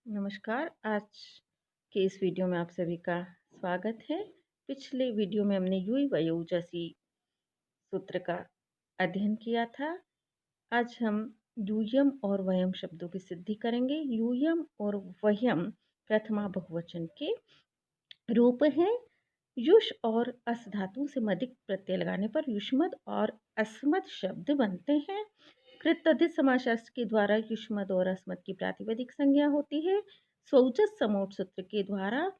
नमस्कार। आज के इस वीडियो में आप सभी का स्वागत है। पिछले वीडियो में हमने यूई वयु जैसी सूत्र का अध्ययन किया था। आज हम यूयम और वयम शब्दों की सिद्धि करेंगे। यूयम और वयम प्रथमा बहुवचन के रूप हैं। युष और अस धातु से मदिक प्रत्यय लगाने पर युष्मद और अस्मद शब्द बनते हैं। कृत तद्धित समासशास्त्र के द्वारा युष्मद और अस्मद की प्रातिपदिक संज्ञा होती है। स्वउजस समोट सूत्र के द्वारा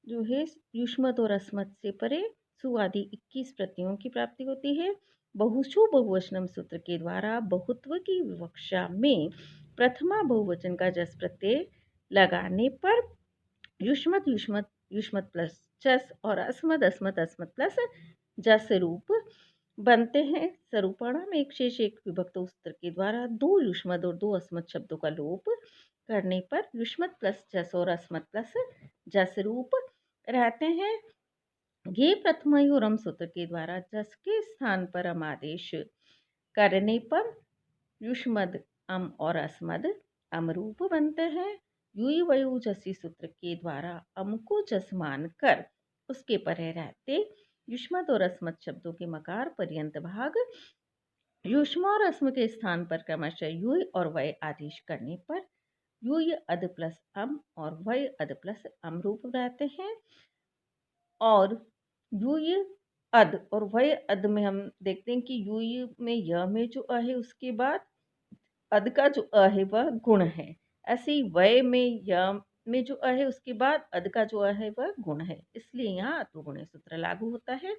जो है युष्मद और अस्मद से परे सु आदि 21 प्रत्ययों की प्राप्ति होती है। बहुषु बहुवचनम सूत्र के द्वारा बहुत्व की विवक्षा में प्रथमा बहुवचन का जस प्रत्यय लगाने पर युष्मत युष्मत युष्मत प्लस जस और अस्मद अस्मद अस्मद प्लस जस रूप बनते हैं। स्वरूपणा में एक शेष एक विभक्त सूत्र के द्वारा दो युष्मद और दो अस्मद शब्दों का लोप करने पर युष्मत प्लस जस और अस्मद प्लस जस रूप रहते हैं। ये प्रथमयोरम सूत्र के द्वारा जस के स्थान पर अम आदेश करने पर युष्मद अम और अस्मद अमरूप बनते हैं। युई वयु जसी सूत्र के द्वारा अम को जस मान कर उसके परे रहते युष्मद और अस्मद शब्दों के मकार पर्यंत भाग युष्म और अस्म के स्थान पर क्रमशः युई और वय आदेश करने पर युई अद प्लस अम और वय अद प्लस अम रूप रहते हैं। और युई अद और वय अद में हम देखते हैं कि युई में य में जो अ है उसके बाद अद का जो अ है वह गुण है। ऐसे ही वय में य में जो अ है उसके बाद अद का जो अ है वह गुण है, इसलिए यहाँ अतोगुणे सूत्र लागू होता है।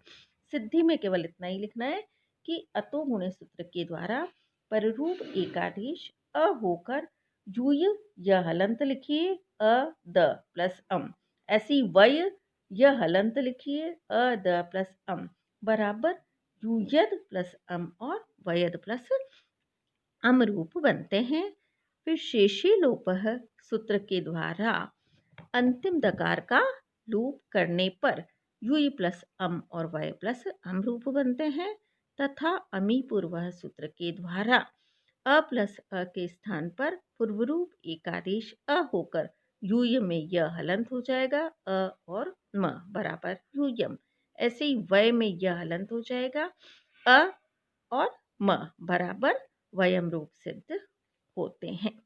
सिद्धि में केवल इतना ही लिखना है कि अतोगुणे सूत्र के द्वारा पररूप एकादेश अ होकर यूय य हलंत लिखिए अ द प्लस अम। ऐसी वय य हलंत लिखिए अ द प्लस अम बराबर यूयद प्लस अम और वयद प्लस अमरूप बनते हैं। फिर शेषे लोपः सूत्र के द्वारा अंतिम दकार का लोप करने पर युई प्लस अम और वय प्लस अम रूप बनते हैं तथा अमी पूर्वः सूत्र के द्वारा अ प्लस अ के स्थान पर पूर्वरूप एकादेश अ होकर यूय में य हलंत हो जाएगा अ और म बराबर यूयम। ऐसे ही वय में य हलंत हो जाएगा अ और म बराबर वयम रूप सिद्ध होते हैं।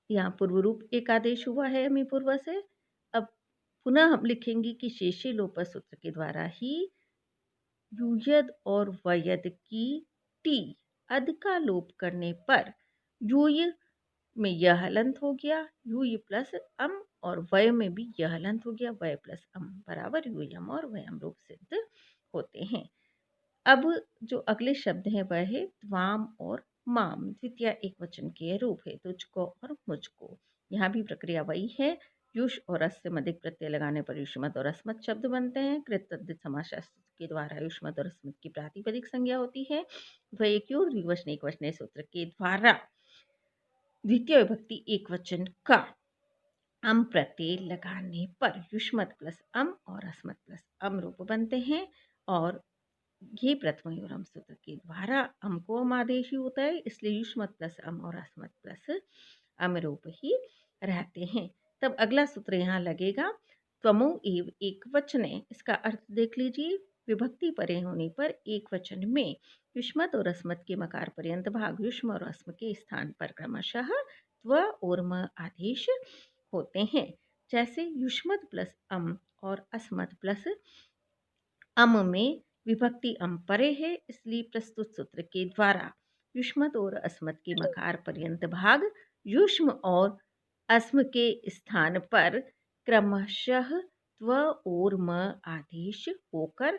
यहाँ पूर्व रूप एक आदेश हुआ है अमी पूर्व से। अब पुनः हम लिखेंगे कि शेषे लोप सूत्र के द्वारा ही यूयद और वयद की टी अद का लोप करने पर यूय में यह हलंत हो गया यूय प्लस अम और वय में भी यह हलंत हो गया वय प्लस अम बराबर यूयम और वयम रूप सिद्ध होते हैं। अब जो अगले शब्द हैं वह है त्वाम और माम द्वितीय एक वचन के रूप है तुझको और मुझको। यहाँ भी प्रक्रिया वही है। युष और अस से मदिक प्रत्यय लगाने पर युष्मत और अस्मत् शब्द बनते हैं। कृत तद्धित समासशास्त्र के द्वारा युष्मत और अस्मत् की प्रातिपदिक संज्ञा होती है। द्वयक्योर द्विवचन एक वचन सूत्र के द्वारा द्वितीय विभक्ति एक वचन का अम प्रत्यय लगाने पर युष्मत प्लस अम और अस्मत् प्लस अम रूप बनते हैं। और ये प्रथमयोरम सूत्र के द्वारा अम को अम आदेश ही होता है, इसलिए युष्मत प्लस अम और अस्मत् प्लस अम रूप ही रहते हैं। तब अगला सूत्र यहाँ लगेगा त्वमो एव एक वचने। इसका अर्थ देख लीजिए। विभक्ति परे होने पर एक वचन में युष्मत और अस्मत् के मकार पर्यंत भाग युष्म और अस्म के स्थान पर क्रमशः त्व और म आदेश होते हैं। जैसे युष्मत प्लस अम और अस्मत् प्लस अम में विभक्ति अम परे है, इसलिए प्रस्तुत सूत्र के द्वारा युष्मत और अस्मत् के मकार पर्यंत भाग युष्म और अस्म के स्थान पर क्रमशः त्व और म आदेश होकर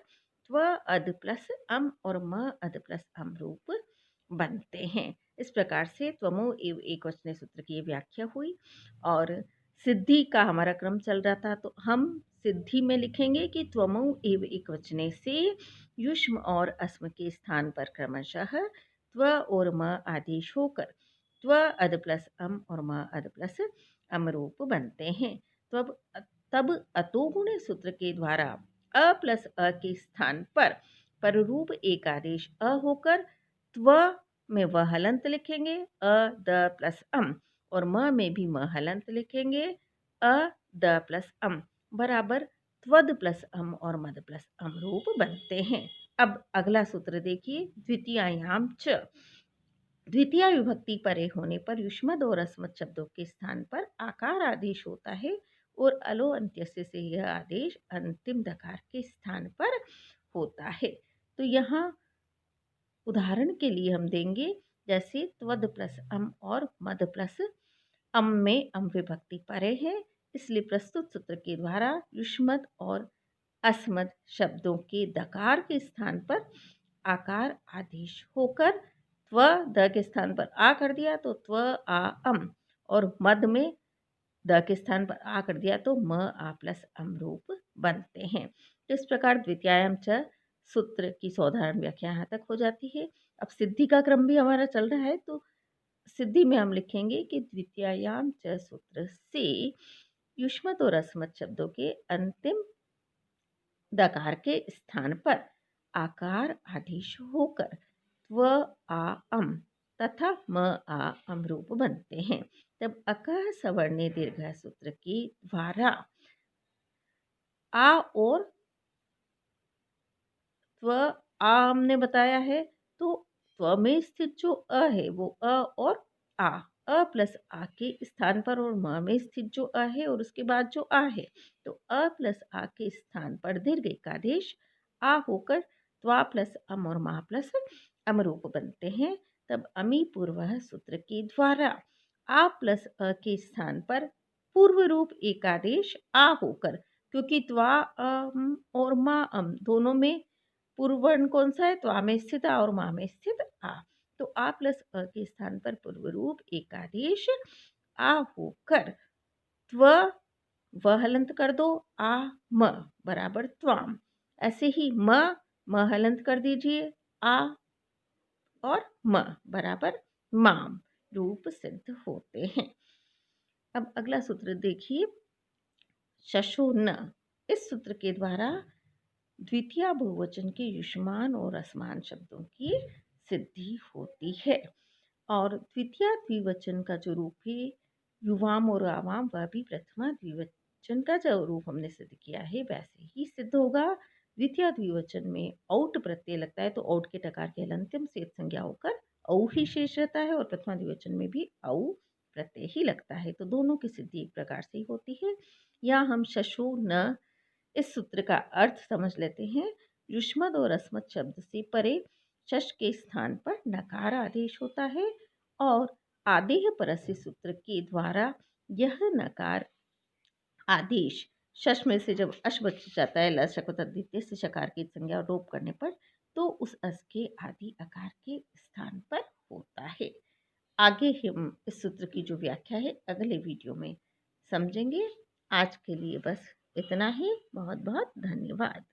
त्व अद प्लस अम और म अद प्लस अम रूप बनते हैं। इस प्रकार से त्वमो एव एक वचने सूत्र की व्याख्या हुई। और सिद्धि का हमारा क्रम चल रहा था, तो हम सिद्धि में लिखेंगे कि त्वमो एव एक वचने से युष्म और अस्म के स्थान पर क्रमशः त्व और म आदेश होकर त्व अद प्लस अम और म अद प्लस अम रूप बनते हैं। तब अतोगुणे सूत्र के द्वारा अ प्लस अ के स्थान पर पररूप एक आदेश अ होकर त्व में वह हलंत लिखेंगे अ द प्लस अम और म में भी म हलंत लिखेंगे। अ द प्लस अम बराबर त्वद प्लस अम और मद प्लस अम रूप बनते हैं। अब अगला सूत्र देखिए, द्वितीयायाम च। द्वितीय विभक्ति परे होने पर युष्मद और अस्मत् शब्दों के स्थान पर आकार आदेश होता है और अलो अंत्यस्य से यह आदेश अंतिम दकार के स्थान पर होता है। तो यहाँ उदाहरण के लिए हम देंगे, जैसे त्वद प्लस अम और मद प्लस अम में अम विभक्ति परे है, इसलिए प्रस्तुत सूत्र के द्वारा युष्मद और अस्मद शब्दों के दकार के स्थान पर आकार आदेश होकर त्व द के स्थान पर आ कर दिया तो त्व आ अम, और मद में द के स्थान पर आ कर दिया तो म आ प्लस अम रूप बनते हैं। तो इस प्रकार द्वितीयायाम च सूत्र की साधारण व्याख्या यहाँ तक हो जाती है। अब सिद्धि का क्रम भी हमारा चल रहा है, तो सिद्धि में हम लिखेंगे कि द्वितीयायाम च सूत्र से युष्मत और अस्मत् शब्दों के अंतिम दकार के स्थान पर आकार आदेश होकर त्व आ अम तथा म आ अम रूप बनते हैं। तब अकह सवर्णे दीर्घ सूत्र के द्वारा आ और त्व आ हमने बताया है, तो त्व में स्थित जो अ है वो अ और अ प्लस आ के स्थान पर, और म में स्थित जो अ है और उसके बाद जो आ है, तो अ प्लस आ के स्थान पर दीर्घ एकादेश आ होकर त्वा प्लस अम और मा प्लस अम रूप बनते हैं। तब अमी पूर्व सूत्र के द्वारा आ प्लस अ के स्थान पर पूर्व रूप एकादेश आ होकर, क्योंकि त्वा अम और मा अम दोनों में पूर्व वर्ण कौन सा है, तो आ में स्थित आ और मा में स्थित आ, तो आ प्लस अ के स्थान पर पूर्व रूप एकादेश आ होकर त्व व हलंत कर दो आ म बराबर त्वाम। ऐसे ही म हलंत कर दीजिए आ और म बराबर माम रूप सिद्ध होते हैं। अब अगला सूत्र देखिए, शशो न। इस सूत्र के द्वारा द्वितीय बहुवचन के युष्मान और असमान शब्दों की सिद्धि होती है। और द्वितीय द्विवचन का जो रूप है युवाम और आवाम, वह भी प्रथमा द्विवचन का जो रूप हमने सिद्ध किया है वैसे ही सिद्ध होगा। द्वितीय द्विवचन में औट प्रत्यय लगता है, तो औट के टकार के हलंत्यम से संज्ञा होकर औ ही शेष रहता है, और प्रथमा द्विवचन में भी औ प्रत्यय ही लगता है, तो दोनों की सिद्धि एक प्रकार से ही होती है। या हम शशु न इस सूत्र का अर्थ समझ लेते हैं। युष्मद और अस्मत् शब्द से परे शश के स्थान पर नकार आदेश होता है, और आदेह परस्य सूत्र के द्वारा यह नकार आदेश शश में से जब अश बच जाता है, लशक द्वितीय से शकार की संज्ञा रोप करने पर, तो उस अस के आदि आकार के स्थान पर होता है। आगे हम इस सूत्र की जो व्याख्या है अगले वीडियो में समझेंगे। आज के लिए बस इतना ही। बहुत बहुत धन्यवाद।